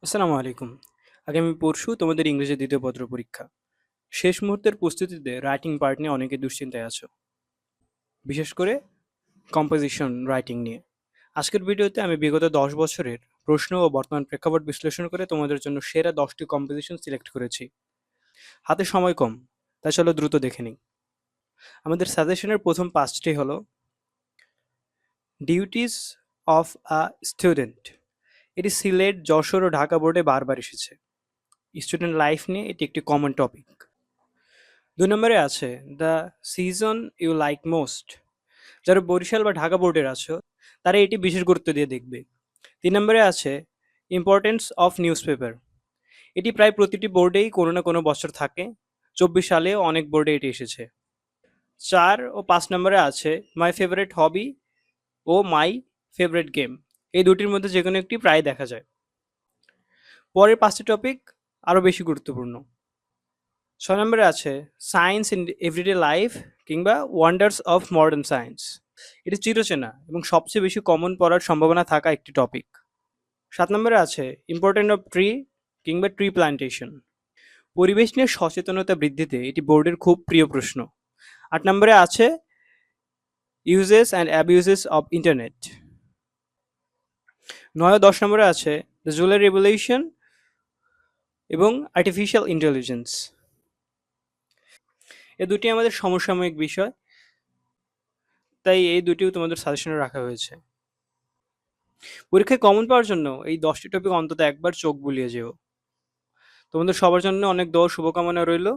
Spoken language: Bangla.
আসসালামু আলাইকুম। আগামী পরশু তোমাদের ইংরেজি ২য় পত্র পরীক্ষা। শেষ মুহূর্তের প্রস্তুতিতে রাইটিং পার্ট নিয়ে অনেকে দুশ্চিন্তায় আছো। বিশেষ করে কম্পোজিশন রাইটিং নিয়ে। আজকের ভিডিওতে আমি বিগত ১০ বছরের প্রশ্ন ও বর্তমান প্রেক্ষাপট বিশ্লেষণ করে তোমাদের জন্য সেরা ১০টি কম্পোজিশন সিলেক্ট করেছি। হাতে সময় কম, তাই চলো দ্রুত দেখে নিই। আমাদের সাজেশনের প্রথম ৫টি হলো ডিউটিস অফ আ স্টুডেন্ট। এটি সিলেট, যশোর ও ঢাকা বোর্ডে বারবার এসেছে। স্টুডেন্ট লাইফ নিয়ে এটি একটি কমন টপিক। ২ নম্বরে আছে the season you like most. যারা বরিশাল বা ঢাকা বোর্ডের আছো তারা এটি বিশেষ গুরুত্ব দিয়ে দেখবে। ৩ নম্বরে আছে ইম্পর্টেন্স অফ নিউজ পেপার। এটি প্রায় প্রতিটি বোর্ডেই কোনো না কোনো বছর থাকে। ২৪ সালেও অনেক বোর্ডে এটি এসেছে। ৪ ও ৫ নম্বরে আছে মাই ফেভারিট হবি ও মাই ফেভারিট গেম। এই দুটির মধ্যে যে কোনো একটি প্রায় দেখা যায়। পরের ৫টি টপিক আরও বেশি গুরুত্বপূর্ণ। ৬ নম্বরে আছে সায়েন্স ইন এভরিডে লাইফ কিংবা ওয়ান্ডার্স অফ মডার্ন সায়েন্স। এটি চিরচেনা এবং সবচেয়ে বেশি কমন পড়ার সম্ভাবনা থাকা একটি টপিক। ৭ নম্বরে আছে ইম্পর্টেন্ট অফ ট্রি কিংবা ট্রি প্লান্টেশন। পরিবেশ নিয়ে সচেতনতা বৃদ্ধিতে এটি বোর্ডের খুব প্রিয় প্রশ্ন। ৮ নম্বরে আছে uses and abuses of internet. ৯ ও ১০ নম্বরে আছে দ্য জুয়েলারি রেভলিউশন এবং আর্টিফিশিয়াল ইন্টেলিজেন্স। এ দুটি আমাদের সমসাময়িক বিষয়, তাই এই দুটিও তোমাদের সাজেশনে রাখা হয়েছে। পরীক্ষায় কমন পাওয়ার জন্য এই ১০টি টপিক অন্তত একবার চোখ বুলিয়ে যেও। তোমাদের সবার জন্য অনেক দোয়া শুভকামনা রইল।